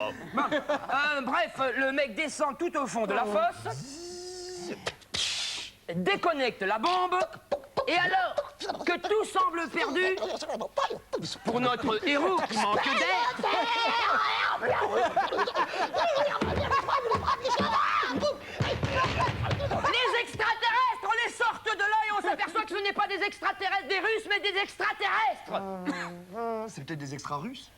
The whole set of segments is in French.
Bref, le mec descend tout au fond de la fosse, déconnecte la bombe, et alors que tout semble perdu, pour notre héros qui manque d'air, les extraterrestres, on les sortent de là et on s'aperçoit que ce n'est pas des extraterrestres, des Russes, mais des extraterrestres. C'est peut-être des extra-russes.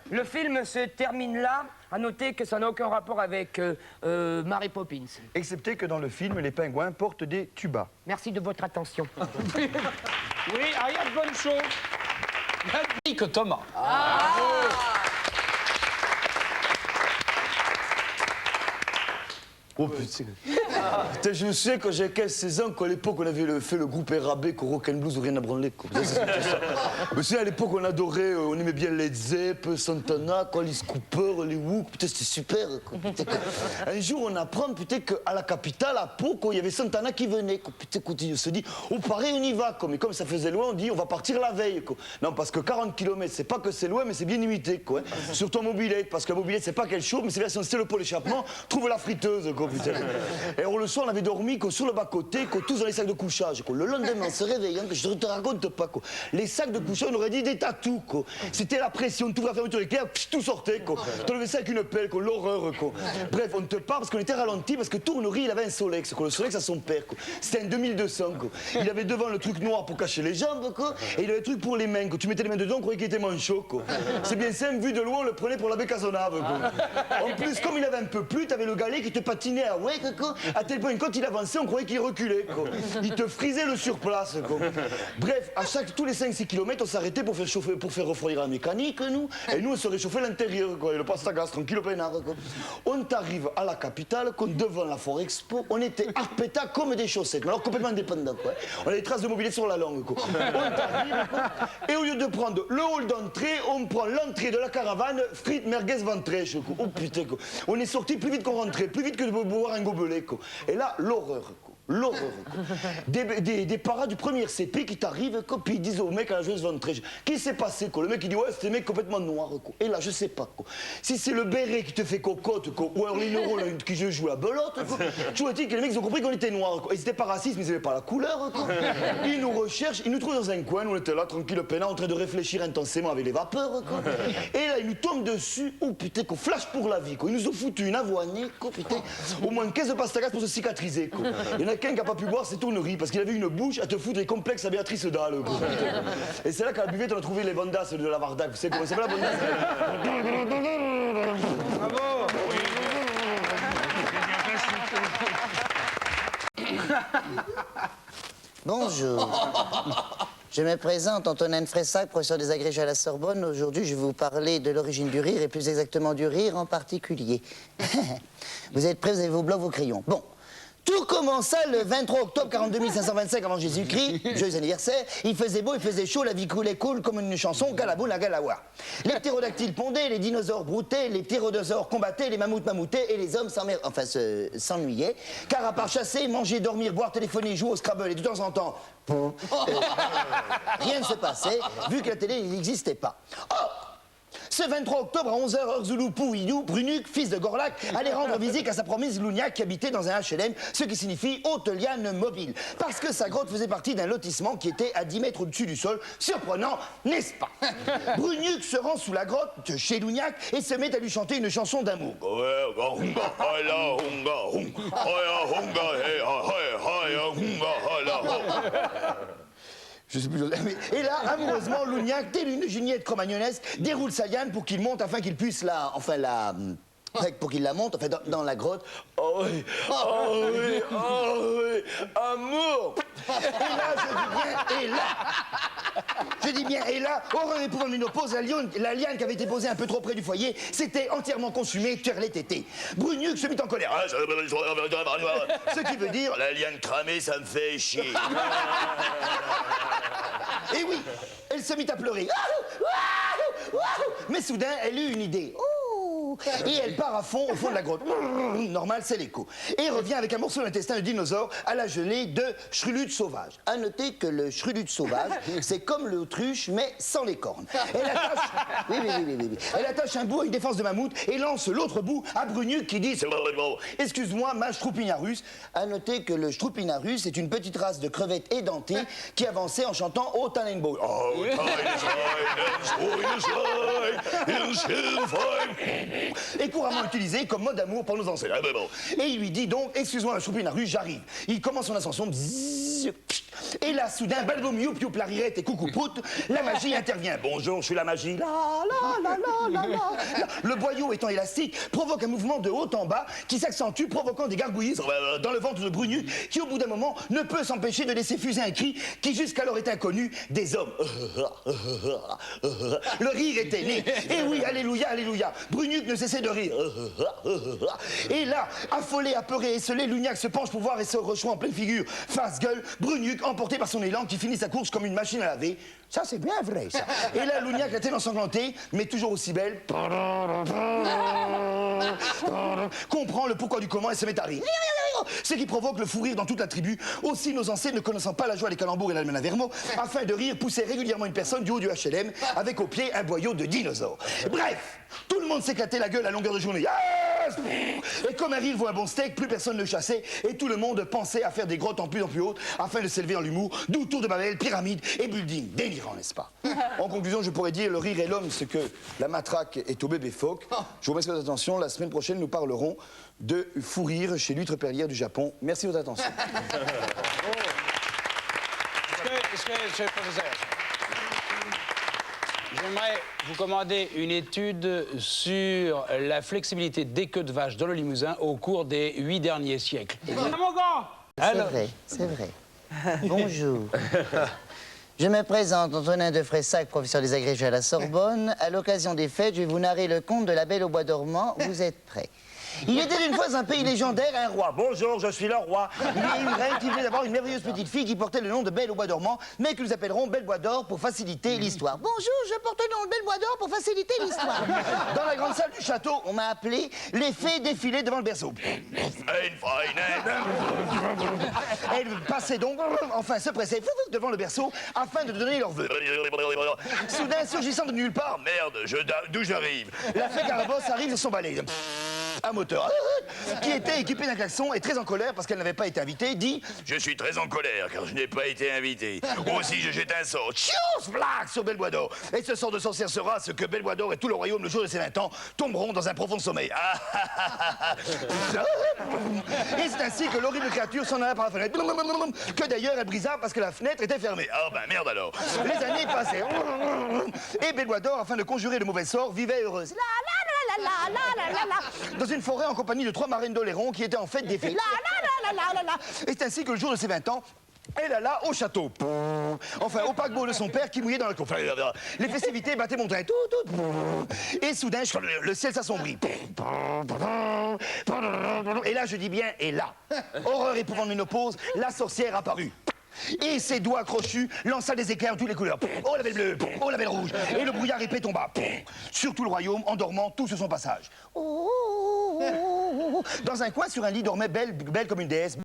Le film se termine là. À noter que ça n'a aucun rapport avec Mary Poppins. Excepté que dans le film, les pingouins portent des tubas. Merci de votre attention. Oui, Ariane Bonnechaud. Que Thomas. Oh putain. Putain, je me souviens quand j'avais 15-16 ans, qu'à l'époque on avait fait le groupe RAB, qu'au Rock and Blues ou rien à branler. Quoi. Je me souviens à l'époque on adorait, on aimait bien Led Zepp, Santana, quoi, Alice Cooper, les Who, putain c'était super. Quoi, putain, un jour on apprend putain qu'à la capitale, à Pau, il y avait Santana qui venait. Quoi, putain, on se dit, oh pareil on y va. Quoi. Mais comme ça faisait loin, on dit on va partir la veille. Quoi. Non parce que 40 km c'est pas que c'est loin mais c'est bien limité. Quoi, hein. Surtout en mobilette, parce que la mobilette c'est pas qu'elle chauffe, mais c'est version c'est le pôle échappement, trouve la friteuse. Quoi, putain. Et alors, le soir on avait dormi sur le bas-côté, tous dans les sacs de couchage. Quoi. Le lendemain on se réveille, hein, que je te raconte pas. Quoi. Les sacs de couchage on aurait dit des tatous. C'était la pression, tout la fermeture éclair, tout sortait. Tu levais ça avec une pelle, l'horreur. Bref, on te parle parce qu'on était ralenti, parce que Tournerie il avait un Solex, le Solex à son père. C'était un 2200. Il avait devant le truc noir pour cacher les jambes, et il avait le truc pour les mains. Tu mettais les mains dedans, on croyait qu'il était manchot. C'est bien simple, vu de loin on le prenait pour l'abbé Cazenave. En plus, comme il avait un peu plu, t'avais le galet qui te patinait à ouais, à tel point quand il avançait, on croyait qu'il reculait. Il te frisait le surplace. Bref, tous les 5-6 km, on s'arrêtait pour faire refroidir la mécanique, nous. Et nous, on se réchauffait l'intérieur, et le pastagas, tranquille, au peinard. On t'arrive à la capitale, devant la Forêt Expo, on était arpétas comme des chaussettes, mais alors complètement indépendants. On avait des traces de mobilité sur la langue. On t'arrive, et au lieu de prendre le hall d'entrée, on prend l'entrée de la caravane, frites, merguez, ventrèche. Oh putain, on est sorti plus vite qu'on rentrait, plus vite que de boire un gobelet. Et là, l'horreur. L'horreur. Des paras du premier CP qui t'arrivent, puis ils disent au mec à la joueuse ventrèche, qu'est-ce qui s'est passé? Le mec il dit, ouais, c'était un mec complètement noir. Et là, je sais pas. Si c'est le béret qui te fait cocotte, ou alors les neurones qui jouent la belote, tu vois-t-il que les mecs ils ont compris qu'on était noirs. Ils étaient pas racistes, mais ils avaient pas la couleur. Ils nous recherchent, ils nous trouvent dans un coin, nous on était là, tranquille, peinard, en train de réfléchir intensément avec les vapeurs. Et là, ils nous tombent dessus, oh putain, flash pour la vie. Ils nous ont foutu une avoinée, putain, au moins 15 pastagas pour se cicatriser. Il y en a qu'un qui n'a pas pu boire, c'est Tournerie, parce qu'il avait une bouche à te foutre des complexes à Béatrice Dalle. Et c'est là qu'à la buvette, on a trouvé les bandas de la Vardac. Vous savez comment c'est pas la bandasse? Bravo. Bonjour. Je me présente, Antonin Fressac, professeur des agrégés à la Sorbonne. Aujourd'hui, je vais vous parler de l'origine du rire, et plus exactement du rire en particulier. Vous êtes prêts, vous avez vos blocs, vos crayons. Bon. Tout commença le 23 octobre 42 525 avant Jésus-Christ, joyeux anniversaire. Il faisait beau, il faisait chaud, la vie coulait cool comme une chanson, galabou la galawa. Les ptérodactyles pondaient, les dinosaures broutaient, les ptérodosaures combattaient, les mammouths mammoutaient et les hommes s'ennuyaient. Car à part chasser, manger, dormir, boire, téléphoner, jouer au Scrabble et de temps en temps, rien ne se passait, vu que la télé n'existait pas. Oh, ce 23 octobre à 11h, heure Zoulou Pouidou, Brunuc, fils de Gorlac, allait rendre visite à sa promise Louniac qui habitait dans un HLM, ce qui signifie haute liane mobile. Parce que sa grotte faisait partie d'un lotissement qui était à 10 mètres au-dessus du sol. Surprenant, n'est-ce pas? Brunuc se rend sous la grotte chez Louniac et se met à lui chanter une chanson d'amour. Je sais plus. Et là, amoureusement, Louniac, telle une Juliette cromagnonesque, déroule sa liane pour qu'il monte afin qu'il puisse pour qu'il la monte, dans la grotte. Oh oui, oh oui, oh oui, amour. Je dis bien, et là, horreur épouvantable oppose la liane qui avait été posée un peu trop près du foyer, s'était entièrement consumée, turlait tété. Brunuc se mit en colère. Ce qui veut dire, la liane cramée, ça me fait chier. Et oui, elle se mit à pleurer. Mais soudain, elle eut une idée. Et elle part à fond au fond de la grotte. Normal, c'est l'écho. Et revient avec un morceau d'intestin de dinosaure à la gelée de Schrulude sauvage. À noter que le Schrulude sauvage, c'est comme l'autruche, mais sans les cornes. Elle attache... Oui. Elle attache un bout à une défense de mammouth et lance l'autre bout à Brugnuc qui dit... Excuse-moi, ma Stroupinarus. À noter que le Stroupinarus est une petite race de crevettes édentées qui avançait en chantant Oh Tannenbaum. Oh et couramment utilisé comme mot d'amour pour nos ancêtres. Et il lui dit donc, excuse-moi, Stroupinarus, j'arrive. Il commence son ascension. Et là, soudain, balboum, youp, youp, la rirette et coucou prout, la magie intervient. Bonjour, je suis la magie. Le boyau étant élastique provoque un mouvement de haut en bas qui s'accentue, provoquant des gargouillis dans le ventre de Brugnuc, qui au bout d'un moment ne peut s'empêcher de laisser fuser un cri qui jusqu'alors est inconnu des hommes. Le rire était né. Et oui, alléluia, alléluia. Brugnuc ne cessait de rire. Et là, affolé, apeuré, esselé, Lugnac se penche pour voir et se reçoit en pleine figure. Face gueule, Brugnuc, emporté par son élan, qui finit sa course comme une machine à laver. Ça, c'est bien vrai, ça. Et là, Lugnac, la tête ensanglantée, mais toujours aussi belle, comprend le pourquoi du comment et se met à rire. Ce qui provoque le fou rire dans toute la tribu. Aussi, nos ancêtres, ne connaissant pas la joie des calembours et l'almanach vermeau, afin de rire, poussaient régulièrement une personne du haut du HLM, avec au pied un boyau de dinosaures. Bref, tout le monde s'éclatait la gueule à longueur de journée. Yes! Et comme un rire vaut un bon steak, plus personne ne chassait, et tout le monde pensait à faire des grottes en plus haute, afin de s'élever dans l'humour, d'où tour de Babel, pyramide et building. Délirant, n'est-ce pas? En conclusion, je pourrais dire, le rire est l'homme, ce que la matraque est au bébé phoque. Je vous remercie de votre attention. La semaine prochaine, nous parlerons de fou rire chez l'huître perlière du Japon. Merci de votre attention. J'aimerais vous commander une étude sur la flexibilité des queues de vache dans le Limousin au cours des 8 derniers siècles. Mon gars! C'est vrai. Bonjour. Je me présente, Antonin de Fressac, professeur des agrégés à la Sorbonne. À l'occasion des fêtes, je vais vous narrer le conte de la Belle au bois dormant. Vous êtes prêts? Il était une fois un pays légendaire, un roi. Bonjour, je suis le roi. Il y a une reine qui venait d'avoir une merveilleuse petite fille qui portait le nom de Belle au bois dormant, mais que nous appellerons Belle Bois d'Or pour faciliter l'histoire. Bonjour, je porte le nom de Belle Bois d'Or pour faciliter l'histoire. Dans la grande salle du château, on m'a appelé les fées défilaient devant le berceau. Elles passaient donc, enfin se pressaient devant le berceau afin de donner leurs vœux. Soudain, surgissant de nulle part, merde, d'où j'arrive? La fée Carabosse arrive sur son balai. Un moteur qui était équipé d'un klaxon et très en colère parce qu'elle n'avait pas été invitée, dit « Je suis très en colère car je n'ai pas été invité. Aussi je jette un sort, tchious, vlac, sur Belle Bois d'Or. Et ce sort de sorcière sera ce que Belle Bois d'Or et tout le royaume le jour de ses 20 ans tomberont dans un profond sommeil. » Et c'est ainsi que l'horrible créature s'en alla par la fenêtre, que d'ailleurs elle brisa parce que la fenêtre était fermée. Ah ben merde alors. Les années passèrent. Et Belle Bois d'Or, afin de conjurer le mauvais sort, vivait heureuse. Dans une forêt en compagnie de 3 marraines d'Oléron qui étaient en fait des fées. Et c'est ainsi que le jour de ses 20 ans, elle alla au château. Enfin, au paquebot de son père qui mouillait dans la cour. Les festivités battaient mon train. Et soudain, le ciel s'assombrit. Et là, je dis bien, et là, horreur épouvante ménopause, la sorcière apparut. Et ses doigts crochus lança des éclairs de toutes les couleurs. Oh la belle bleue, oh la belle rouge. Et le brouillard épais tomba sur tout le royaume, en dormant tout sur son passage. Dans un coin, sur un lit, dormait belle comme une déesse.